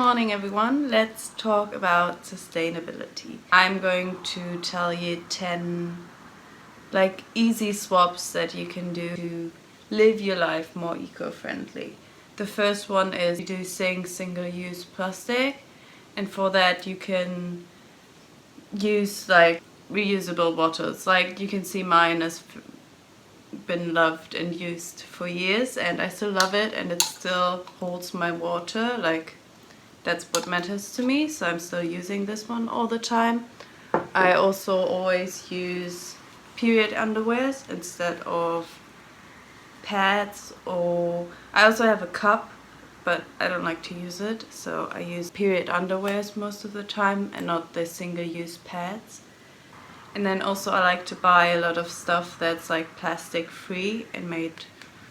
Morning everyone, let's talk about sustainability. I'm going to tell you 10 easy swaps that you can do to live your life more eco-friendly. The first one is reducing single-use plastic, and for that you can use reusable bottles. You can see mine has been loved and used for years and I still love it, and it still holds my water. That's what matters to me, so I'm still using this one all the time. I also always use period underwears instead of pads, or I also have a cup, but I don't like to use it, so I use period underwears most of the time and not the single-use pads. And then also I like to buy a lot of stuff that's plastic free and made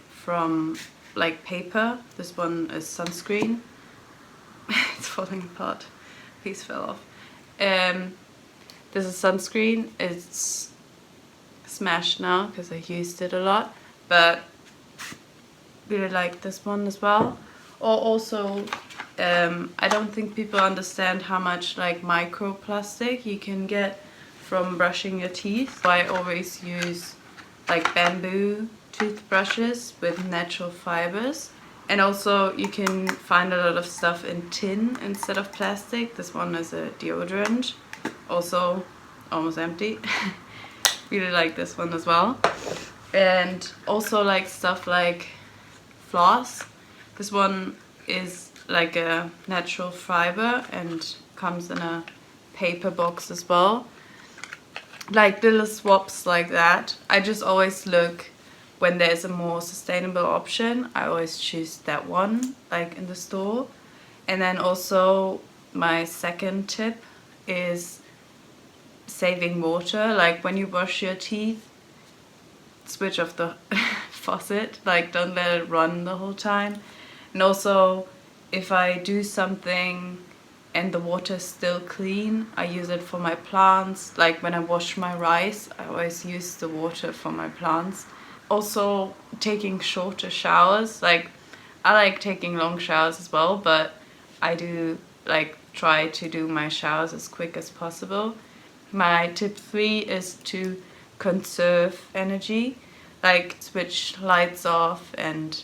from paper. This one is sunscreen. It's falling apart. Piece fell off. This is sunscreen. It's smashed now because I used it a lot, but really like this one as well. Or also, I don't think people understand how much microplastic you can get from brushing your teeth. So I always use bamboo toothbrushes with natural fibers. And also you can find a lot of stuff in tin instead of plastic. This one is a deodorant, also almost empty. Really like this one as well. And also stuff like floss. This one is a natural fiber and comes in a paper box as well. Little swaps like that. I just always look when there's a more sustainable option. I always choose that one in the store. And then also my second tip is saving water. When you brush your teeth, switch off the faucet. Don't let it run the whole time. And also if I do something and the water is still clean, I use it for my plants. When I wash my rice, I always use the water for my plants. Also taking shorter showers. I like taking long showers as well, but I do try to do my showers as quick as possible. My tip 3 is to conserve energy, switch lights off and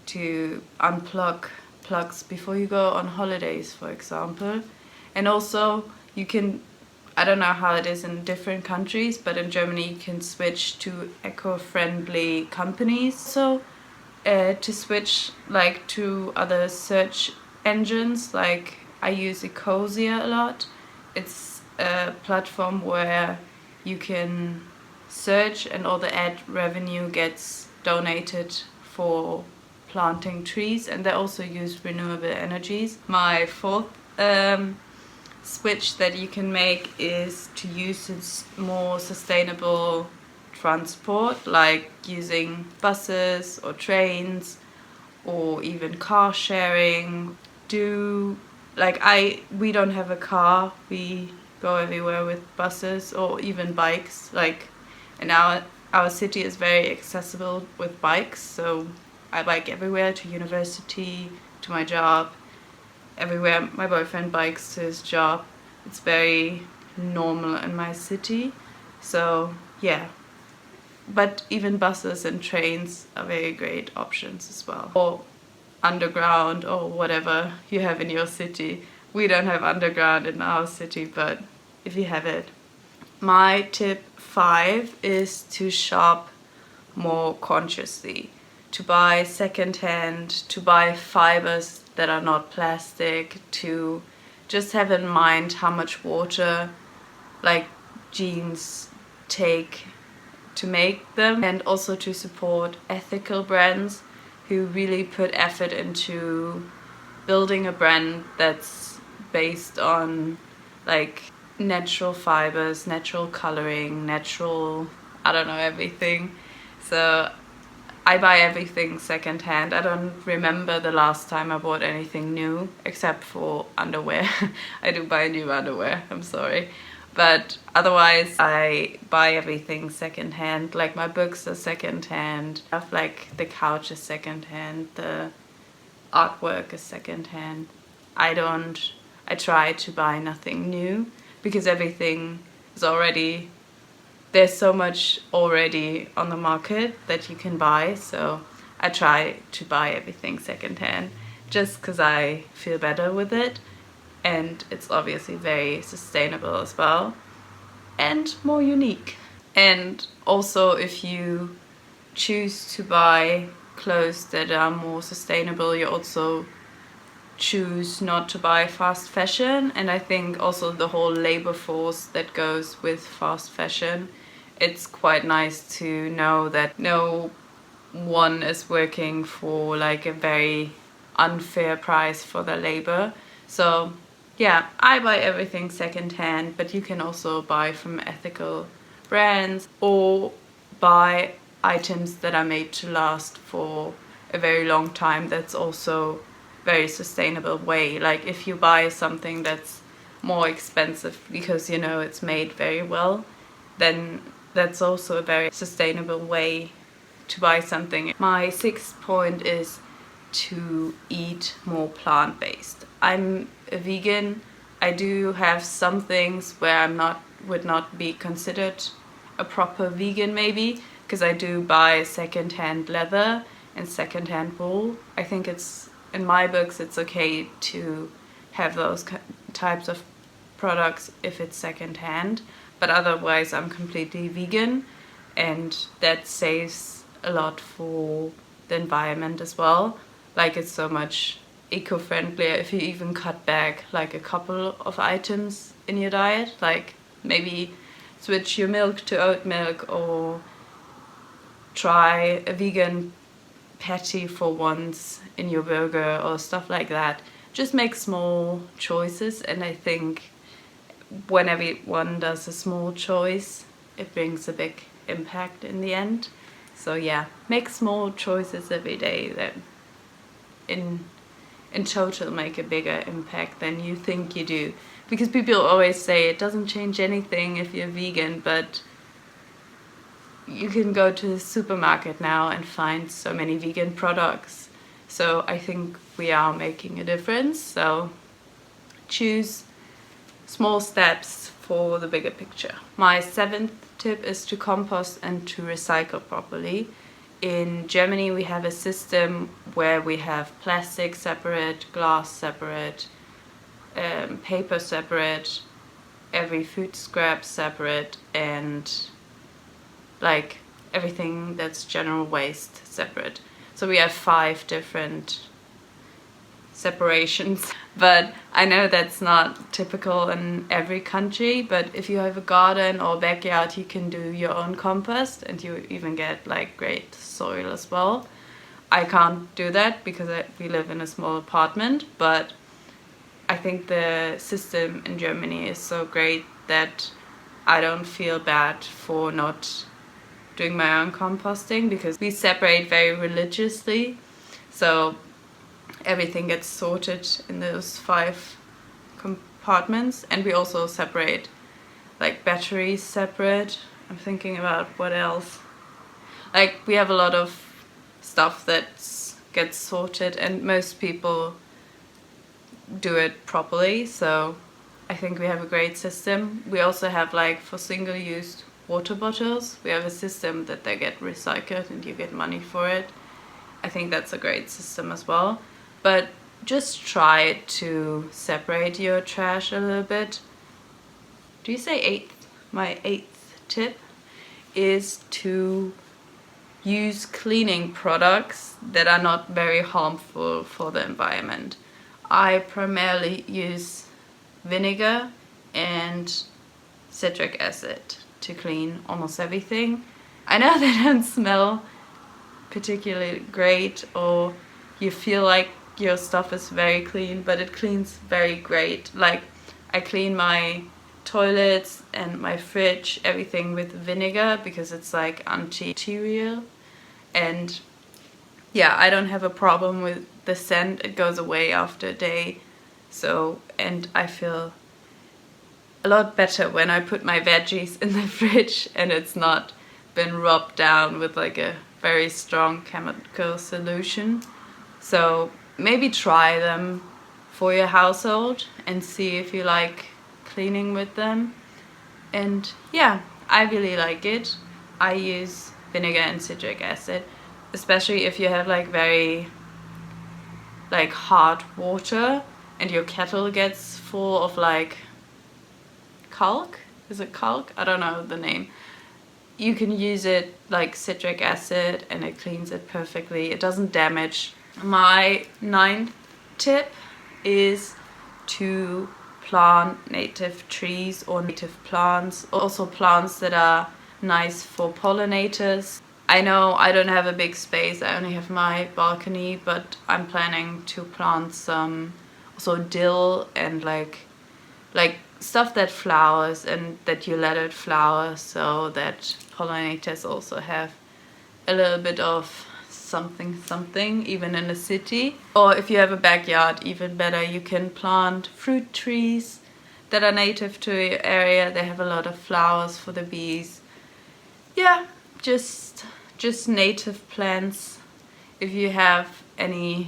to unplug plugs before you go on holidays, for example. And also you can, I don't know how it is in different countries, but in Germany you can switch to eco-friendly companies. So to switch to other search engines, I use Ecosia a lot. It's a platform where you can search and all the ad revenue gets donated for planting trees, and they also use renewable energies. My fourth switch that you can make is to use more sustainable transport, using buses or trains or even car sharing. We don't have a car, we go everywhere with buses or even bikes. And our city is very accessible with bikes, so I bike everywhere, to university, to my job, everywhere. My boyfriend bikes to his job. It's very normal in my city, so yeah. But even buses and trains are very great options as well. Or underground or whatever you have in your city. We don't have underground in our city, but if you have it. My tip 5 is to shop more consciously. To buy secondhand, to buy fibers that are not plastic, to just have in mind how much water jeans take to make them, and also to support ethical brands who really put effort into building a brand that's based on natural fibers, natural coloring, natural, I don't know, everything. So I buy everything secondhand. I don't remember the last time I bought anything new, except for underwear. I do buy new underwear, I'm sorry. But otherwise, I buy everything secondhand. My books are secondhand. The couch is secondhand. The artwork is secondhand. I try to buy nothing new, because everything is already, there's so much already on the market that you can buy, so I try to buy everything secondhand just because I feel better with it, and it's obviously very sustainable as well and more unique. And also, if you choose to buy clothes that are more sustainable, you also choose not to buy fast fashion. And I think also the whole labor force that goes with fast fashion, it's quite nice to know that no one is working for like a very unfair price for their labor. So yeah, I buy everything secondhand, but you can also buy from ethical brands or buy items that are made to last for a very long time. That's also very sustainable way. Like if you buy something that's more expensive because you know it's made very well, then that's also a very sustainable way to buy something. My 6th point is to eat more plant-based. I'm a vegan. I do have some things where would not be considered a proper vegan maybe, because I do buy second-hand leather and second-hand wool. I think it's, in my books, it's okay to have those types of products if it's second-hand, but otherwise I'm completely vegan, and that saves a lot for the environment as well. Like it's so much eco-friendlier if you even cut back like a couple of items in your diet, like maybe switch your milk to oat milk or try a vegan patty for once in your burger or stuff like that. Just make small choices, and I think when everyone does a small choice, it brings a big impact in the end. So yeah, make small choices every day that in total make a bigger impact than you think you do. Because people always say it doesn't change anything if you're vegan, but you can go to the supermarket now and find so many vegan products. So I think we are making a difference. So choose small steps for the bigger picture. My 7th tip is to compost and to recycle properly. In Germany we have a system where we have plastic separate, glass separate, paper separate, every food scrap separate, and like everything that's general waste separate. So we have 5 different separations, but I know that's not typical in every country, but if you have a garden or backyard you can do your own compost, and you even get like great soil as well. I can't do that because we live in a small apartment, but I think the system in Germany is so great that I don't feel bad for not doing my own composting, because we separate very religiously, so everything gets sorted in those 5 compartments. And we also separate like batteries separate. I'm thinking about what else. Like we have a lot of stuff that gets sorted, and most people do it properly, so I think we have a great system. We also have like for single-use water bottles, we have a system that they get recycled and you get money for it. I think that's a great system as well. But just try to separate your trash a little bit. Do you say 8th? My 8th tip is to use cleaning products that are not very harmful for the environment. I primarily use vinegar and citric acid to clean almost everything. I know they don't smell particularly great, or you feel like your stuff is very clean, but it cleans very great. Like I clean my toilets and my fridge, everything with vinegar, because it's like antibacterial, and yeah, I don't have a problem with the scent. It goes away after a day. So, and I feel a lot better when I put my veggies in the fridge and it's not been rubbed down with like a very strong chemical solution. So maybe try them for your household and see if you like cleaning with them. And yeah, I really like it. I use vinegar and citric acid, especially if you have like very like hard water and your kettle gets full of like calc. Is it calc? I don't know the name. You can use it like citric acid and it cleans it perfectly. It doesn't damage. My 9th tip is to plant native trees or native plants, also plants that are nice for pollinators. I know I don't have a big space, I only have my balcony, but I'm planning to plant some also dill and like stuff that flowers and that you let it flower, so that pollinators also have a little bit of something even in the city. Or if you have a backyard, even better, you can plant fruit trees that are native to your area. They have a lot of flowers for the bees. Yeah, just native plants if you have any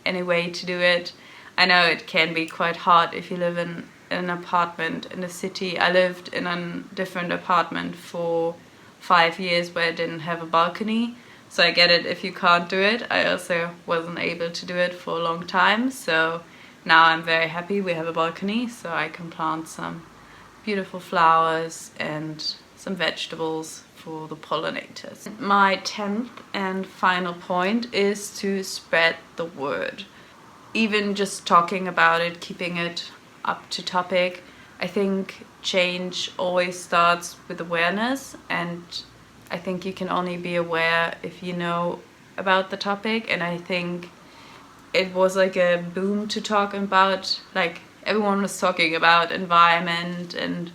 way to do it. I know it can be quite hard if you live in an apartment in the city. I lived in a different apartment for 5 years where I didn't have a balcony, so I get it if you can't do it. I also wasn't able to do it for a long time, so now I'm very happy we have a balcony, so I can plant some beautiful flowers and some vegetables for the pollinators. My 10th and final point is to spread the word. Even just talking about it, keeping it up to topic. I think change always starts with awareness, and I think you can only be aware if you know about the topic. And I think it was like a boom to talk about, like everyone was talking about environment and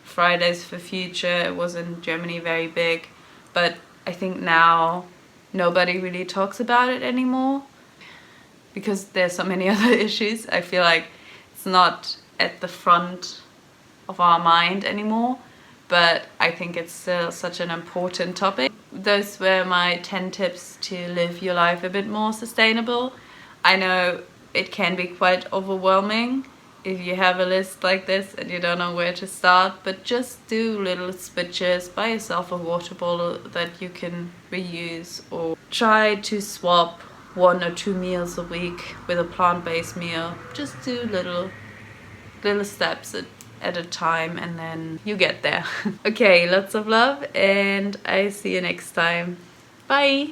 Fridays for Future. It was in Germany very big, but I think now nobody really talks about it anymore because there's so many other issues. I feel like it's not at the front of our mind anymore, but I think it's still such an important topic. Those were my 10 tips to live your life a bit more sustainable. I know it can be quite overwhelming if you have a list like this and you don't know where to start, but just do little switches. Buy yourself a water bottle that you can reuse, or try to swap 1 or 2 meals a week with a plant-based meal. Just do little steps at a time, and then you get there. Okay, lots of love, and I see you next time. Bye!